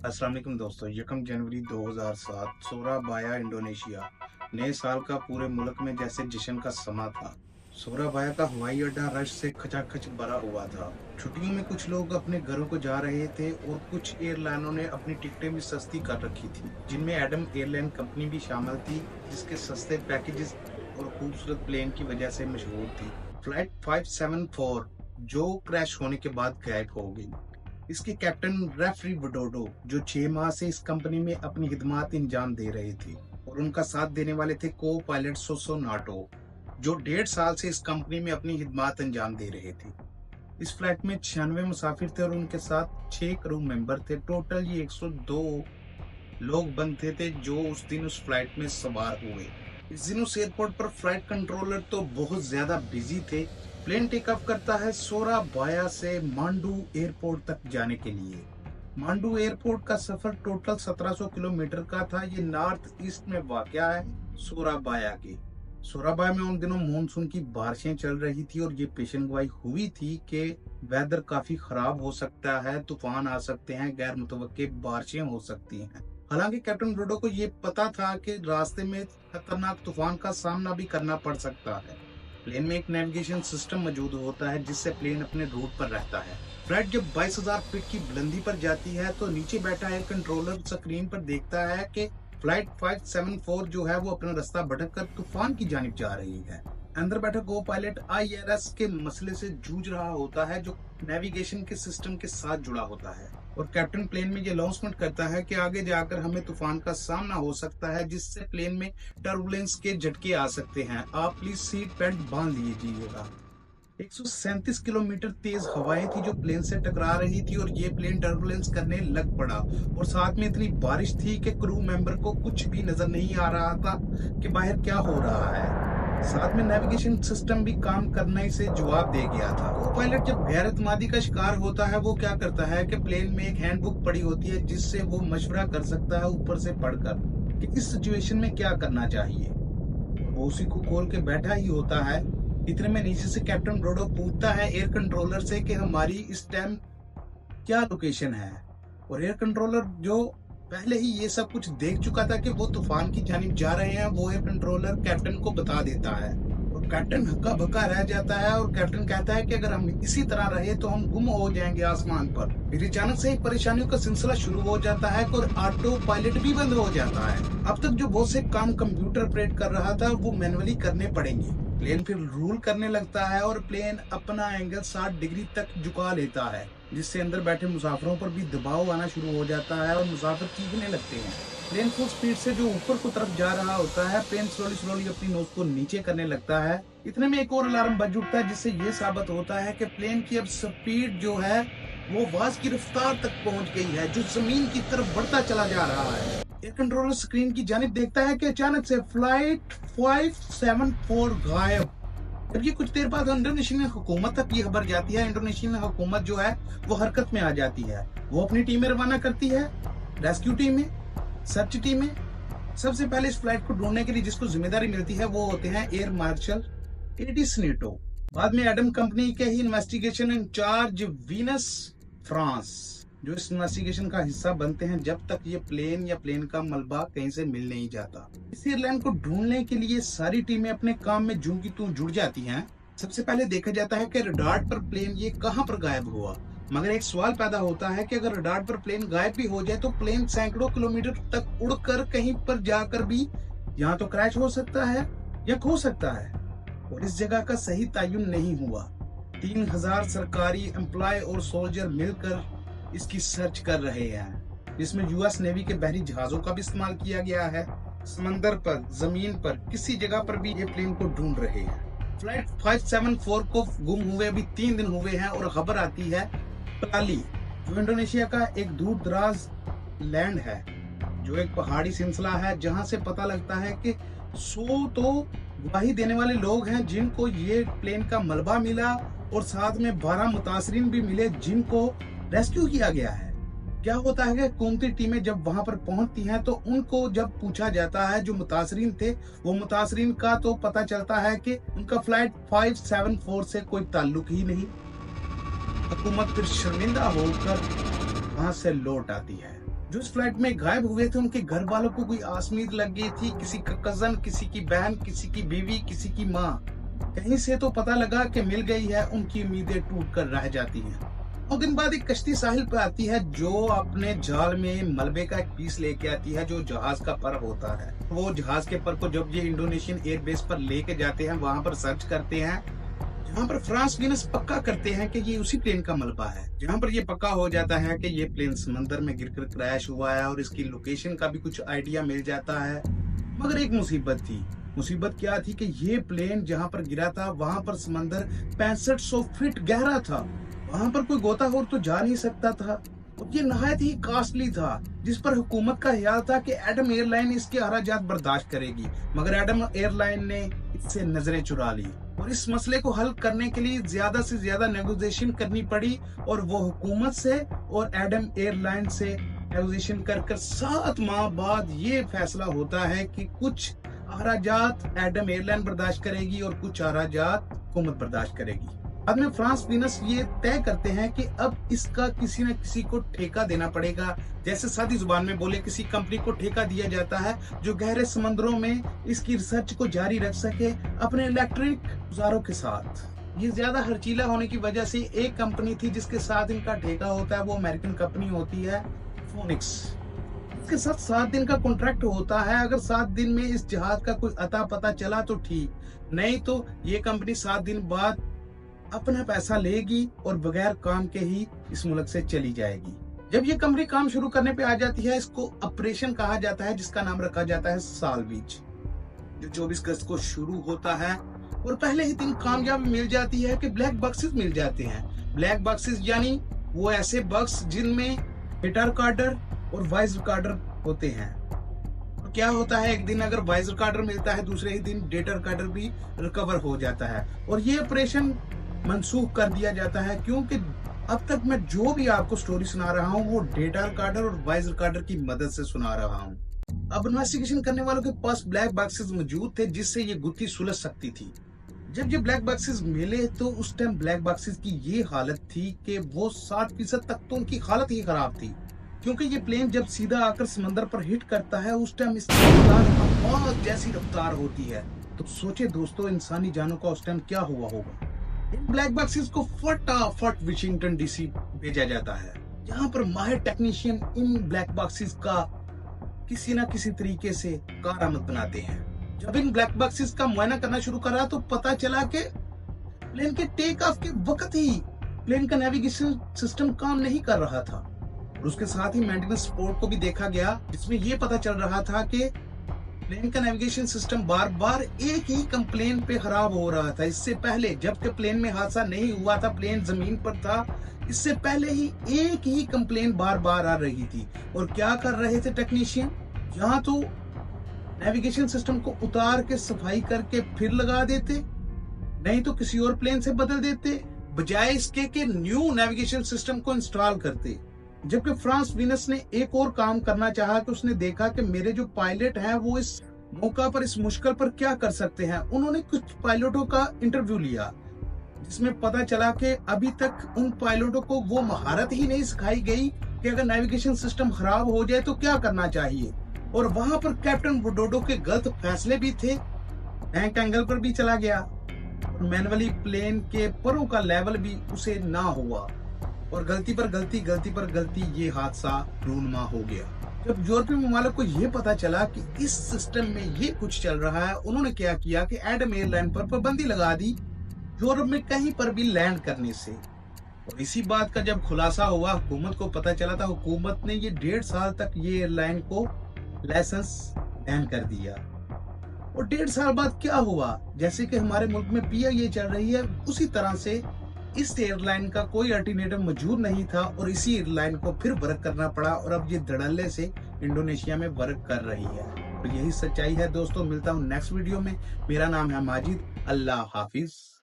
अस्सलाम वालेकुम दोस्तों, 1 जनवरी 2007 सोराबाया इंडोनेशिया। नए साल का पूरे मुल्क में जैसे जश्न का समा था। सोराबाया का हवाई अड्डा रश से खचाखच भरा हुआ था। छुट्टियों में कुछ लोग अपने घरों को जा रहे थे और कुछ एयरलाइनों ने अपनी टिकटें भी सस्ती कर रखी थी, जिनमें एडम एयरलाइन कंपनी भी शामिल थी, जिसके सस्ते पैकेजेस और खूबसूरत प्लेन की वजह से मशहूर थी। फ्लाइट 574 जो क्रैश होने के बाद गायब हो गई। इसके कैप्टन रेफरी विडोडो, जो 6 माह से इस कंपनी में अपनी खिदमत अंजाम दे रहे थे, और उनका साथ देने वाले थे को पायलट सोसो नाटो, जो 1.5 साल से इस कंपनी में अपनी खिदमत अंजाम दे रहे थे। इस फ्लाइट में 96 मुसाफिर थे और उनके साथ 6 क्रू मेंबर थे। टोटल ये 102 लोग बनते थे जो उस दिन उस फ्लाइट में सवार हुए। इस दिन उस एयरपोर्ट पर फ्लाइट कंट्रोलर तो बहुत ज्यादा बिजी थे। प्लेन टेक ऑफ करता है सोराबाया से मांडू एयरपोर्ट तक जाने के लिए। मांडू एयरपोर्ट का सफर टोटल 1700 किलोमीटर का था। ये नॉर्थ ईस्ट में वाक़या है सोराबाया के। सोराबाया में उन दिनों मानसून की बारिशें चल रही थी और ये पेशेंगोई हुई थी कि वेदर काफी खराब हो सकता है, तूफान आ सकते हैं, गैर मुतवक्के बारिशें हो सकती हैं। हालांकि कैप्टन ब्रोडो को ये पता था कि रास्ते में खतरनाक तूफान का सामना भी करना पड़ सकता है। प्लेन में एक नेविगेशन सिस्टम मौजूद होता है जिससे प्लेन अपने रूट पर रहता है। फ्लाइट जब 22,000 फीट की बुलंदी पर जाती है तो नीचे बैठा एयर कंट्रोलर स्क्रीन पर देखता है कि फ्लाइट 574 जो है वो अपना रास्ता भटक कर तूफान की जानिब जा रही है। अंदर बैठा को पायलट IRS के मसले से जूझ रहा होता है, जो नेविगेशन के सिस्टम के साथ जुड़ा होता है, और कैप्टन प्लेन में ये अनाउंसमेंट करता है कि आगे जाकर हमें तूफान का सामना हो सकता है, जिससे प्लेन में टर्बुलेंस के झटके आ सकते हैं। आप प्लीज सीट बेल्ट बांध लीजिएगा। 137 किलोमीटर तेज हवाएं थी जो प्लेन से टकरा रही थी और ये प्लेन टर्बुलेंस करने लग पड़ा, और साथ में इतनी बारिश थी कि क्रू मेंबर को कुछ भी नजर नहीं आ रहा था कि बाहर क्या हो रहा है। साथ में नेविगेशन सिस्टम भी काम करने से जवाब दे गया था। वो पायलट जब गैरतमादी का शिकार होता है वो क्या करता है कि प्लेन में एक हैंडबुक पड़ी होती है जिससे वो मशवरा कर सकता है ऊपर से पढ़कर कि इस सिचुएशन में क्या करना चाहिए। वो उसी को खोल के बैठा ही होता है। इतने में नीचे से कैप्टन ब्रोडो पूछता है एयर कंट्रोलर से कि हमारी इस टाइम क्या लोकेशन है, और एयर कंट्रोलर जो पहले ही ये सब कुछ देख चुका था कि वो तूफान की जानिब जा रहे हैं, वो एयर कंट्रोलर कैप्टन को बता देता है, और कैप्टन हक्का बक्का रह जाता है। और कैप्टन कहता है कि अगर हम इसी तरह रहे तो हम गुम हो जाएंगे आसमान पर। फिर अचानक से परेशानियों का सिलसिला शुरू हो जाता है और ऑटो पायलट भी बंद हो जाता है। अब तक जो बहुत से काम कंप्यूटर ऑपरेट कर रहा था वो मैनुअली करने पड़ेंगे। प्लेन फिर रूल करने लगता है और प्लेन अपना एंगल 60 डिग्री तक झुका लेता है, जिससे अंदर बैठे मुसाफिरों पर भी दबाव आना शुरू हो जाता है और मुसाफिर चीखने लगते हैं। प्लेन फुल स्पीड से जो ऊपर की तरफ जा रहा होता है, प्लेन स्लोली स्लोली अपनी नोज को नीचे करने लगता है। इतने में एक और अलार्म बज उठता है जिससे ये साबित होता है कि प्लेन की अब स्पीड जो है वो आवाज की रफ्तार तक पहुंच गई है, जो जमीन की तरफ बढ़ता चला जा रहा है। एयर कंट्रोलर स्क्रीन की जानिब देखता है कि अचानक से फ्लाइट 574 गायब। जब ये कुछ देर बाद इंडोनेशियन हुकूमत तक ये खबर जाती है, इंडोनेशियन हुकूमत जो है वो हरकत में आ जाती है। वो अपनी टीमें रवाना करती है, रेस्क्यू टीमें, सर्च टीमें। सबसे पहले इस फ्लाइट को ढूंढने के लिए जिसको जिम्मेदारी मिलती है वो होते हैं एयर मार्शल एडी स्नेटो। बाद में एडम कंपनी के ही इन्वेस्टिगेशन इंचार्ज वीनस फ्रांस, जो इस इन्वेस्टिगेशन का हिस्सा बनते हैं जब तक ये प्लेन या प्लेन का मलबा कहीं से मिल नहीं जाता। इस एयरलाइन को ढूंढने के लिए सारी टीमें अपने काम में जूं की तू जुड़ जाती हैं। सबसे पहले देखा जाता है कि रडार पर प्लेन ये कहां पर गायब हुआ। मगर एक सवाल पैदा होता है कि अगर रडार पर प्लेन गायब भी हो जाए तो प्लेन सैकड़ों किलोमीटर तक उड़कर कहीं पर जाकर भी यहाँ तो क्रैश हो सकता है या खो सकता है, और इस जगह का सही तयन नहीं हुआ। 3000 सरकारी एम्प्लॉय और सोल्जर मिलकर इसकी सर्च कर रहे हैं, जिसमें US नेवी के बहरी जहाजों का भी इस्तेमाल किया गया है। समंदर पर, जमीन पर, किसी जगह पर भी ये प्लेन को ढूंढ रहे हैं। फ्लाइट 574 को गुम हुए अभी 3 दिन हुए हैं और खबर आती है पलाली, जो इंडोनेशिया का एक दूर दराज लैंड है, जो एक पहाड़ी सिलसिला है, जहां से पता लगता है कि 100 तो गवाही देने वाले लोग हैं जिनको ये प्लेन का मलबा मिला, और साथ में 12 मुतासरीन भी मिले जिनको रेस्क्यू किया गया है। क्या होता है कि हुकूमती टीमें जब वहां पर पहुंचती हैं तो उनको जब पूछा जाता है, जो मुतासरीन थे, वो मुतासरीन का तो पता चलता है कि उनका फ्लाइट 574 से कोई ताल्लुक ही नहीं। हुकूमत फिर शर्मिंदा होकर वहां से लौट आती है। जो इस फ्लाइट में गायब हुए थे उनके घर वालों को कोई आसमीत लग गई थी, किसी का कजन, किसी की बहन, किसी की बीवी, किसी की माँ। कहीं से तो पता लगा कि मिल गई है, उनकी उम्मीदें टूट कर रह जाती हैं। और दिन बाद एक कश्ती साहिल पर आती है जो अपने जाल में मलबे का एक पीस लेके आती है जो जहाज का पर होता है। वो जहाज के पर को जब ये इंडोनेशियन एयरबेस पर लेके जाते हैं, वहां पर सर्च करते हैं, जहाँ पर फ्रांस वीनस पक्का करते हैं कि ये उसी प्लेन का मलबा है। जहाँ पर ये पक्का हो जाता है कि ये प्लेन समंदर में गिरकर क्रैश हुआ है और इसकी लोकेशन का भी कुछ आइडिया मिल जाता है। मगर एक मुसीबत थी। मुसीबत क्या थी कि ये प्लेन जहाँ पर गिरा था वहां पर समंदर 6500 फीट गहरा था। वहां पर कोई गोताखोर तो जा नहीं सकता था और ये नहायत ही कॉस्टली था, जिस पर हुकूमत का ख्याल था कि एडम एयरलाइन इसके अखराजात बर्दाश्त करेगी। मगर एडम एयरलाइन ने इससे नजरें चुरा ली और इस मसले को हल करने के लिए ज्यादा से ज्यादा नेगोशिएशन करनी पड़ी और वो हुकूमत से और एडम एयरलाइन से नेगोशिएशन कर 7 माह बाद ये फैसला होता है कि कुछ अखराजात एडम एयरलाइन बर्दाश्त करेगी और कुछ अखराजात हुकूमत बर्दाश्त करेगी। बाद में फ्रांस वीनस ये तय करते हैं कि अब इसका किसी न किसी को ठेका देना पड़ेगा। जैसे सादी जुबान में बोले, किसी कंपनी को ठेका दिया जाता है जो गहरे समंदरों में इसकी रिसर्च को जारी रख सके अपने इलेक्ट्रिक औजारों के साथ। ये ज्यादा हरचीला होने की वजह से एक कंपनी थी जिसके साथ इनका ठेका होता है, वो अमेरिकन कंपनी होती है फोनिक्स। इसके साथ 7 दिन का कॉन्ट्रैक्ट होता है। अगर 7 दिन में इस जहाज का कोई अता पता चला तो ठीक, नहीं तो ये कंपनी 7 दिन बाद अपना पैसा लेगी और बगैर काम के ही इस मुल्क से चली जाएगी। जब ये कंपनी काम शुरू करने पे आ जाती है, इसको ऑपरेशन कहा जाता है, जिसका नाम रखा जाता है सालवीज, जो 24 अगस्त को शुरू होता है। और पहले ही दिन कामयाबी मिल जाती है कि ब्लैक बॉक्सेस मिल जाते हैं। ब्लैक बॉक्सेस यानी वो ऐसे बॉक्स जिनमें डेटा रिकॉर्डर और वॉइस रिकॉर्डर होते हैं। और क्या होता है, एक दिन अगर वॉइस रिकॉर्डर मिलता है, दूसरे ही दिन डेटा रिकॉर्डर भी रिकवर हो जाता है और ये ऑपरेशन मनसूख कर दिया जाता है, क्योंकि अब तक मैं जो भी आपको स्टोरी सुना रहा हूँ वो डेटा रिकॉर्डर और वॉइस रिकॉर्डर की मदद से सुना रहा हूँ। अब इन्वेस्टिगेशन करने वालों के पास ब्लैक बॉक्सेस मौजूद थे जिससे ये गुत्थी सुलझ सकती थी। जब ये ब्लैक बॉक्सेस मिले तो उस टाइम ब्लैक बॉक्सेस की ये हालत थी कि वो 60% तक तो उनकी हालत ही खराब थी, क्योंकि ये प्लेन जब सीधा आकर समंदर पर हिट करता है उस टाइम इसकी रफ्तार बहुत जैसी रफ्तार होती है। तो सोचे दोस्तों, इंसानी जानों का उस टाइम क्या हुआ होगा। इन ब्लैक बॉक्सेस को फटाफट वाशिंगटन डीसी भेजा जाता है, जहां पर माहिर टेक्नीशियन इन ब्लैक बॉक्सेस का किसी न किसी तरीके से कारामद बनाते हैं। जब इन ब्लैक बॉक्सेस का मुआयना करना शुरू करा तो पता चला कि प्लेन के टेक ऑफ के वक्त ही प्लेन का नेविगेशन सिस्टम काम नहीं कर रहा था और उसके साथ ही मेंटेनेंस रिपोर्ट को भी देखा गया, जिसमें यह पता चल रहा था कि प्लेन का नेविगेशन सिस्टम बार बार एक ही कंप्लेन पे खराब हो रहा था। इससे पहले जबकि प्लेन में हादसा नहीं हुआ था, प्लेन जमीन पर था, इससे पहले ही एक ही कंप्लेन बार बार आ रही थी। और क्या कर रहे थे टेक्नीशियन, यहाँ तो नेविगेशन सिस्टम को उतार के सफाई करके फिर लगा देते, नहीं तो किसी और प्लेन से बदल देते, बजाय इसके कि न्यू नेविगेशन सिस्टम को इंस्टॉल करते। जबकि फ्रांस वीनस ने एक और काम करना चाहा कि उसने देखा कि मेरे जो पायलट हैं वो इस मौका पर, इस मुश्किल पर क्या कर सकते हैं। उन्होंने कुछ पायलटों का इंटरव्यू लिया, जिसमें पता चला कि अभी तक उन पायलटों को वो महारत ही नहीं सिखाई गई कि अगर नेविगेशन सिस्टम खराब हो जाए तो क्या करना चाहिए। और वहां पर कैप्टन वुडोडो के गलत फैसले भी थे, बैंक एंगल पर भी चला गया और मैनुअली प्लेन के परों का लेवल भी उसे ना हुआ और गलती पर गलती ये हादसा रूनुमा हो गया। जब यूरोपीय ममालिक को यह पता चला कि इस सिस्टम में ये कुछ चल रहा है, उन्होंने क्या किया कि एडम एयरलाइन पर पाबंदी लगा दी यूरोप में कहीं पर भी लैंड करने से। और इसी बात का जब खुलासा हुआ, हुकूमत को पता चला था, हुकूमत ने ये 1.5 साल तक ये एयरलाइन को लाइसेंस बैन कर दिया। और 1.5 साल बाद क्या हुआ, जैसे कि हमारे मुल्क में PIA चल रही है, उसी तरह से इस एयरलाइन का कोई अल्टरनेटिव मौजूद नहीं था और इसी एयरलाइन को फिर वर्क करना पड़ा और अब ये धड़ल्ले से इंडोनेशिया में वर्क कर रही है। तो यही सच्चाई है दोस्तों। मिलता हूँ नेक्स्ट वीडियो में। मेरा नाम है माजिद। अल्लाह हाफिज।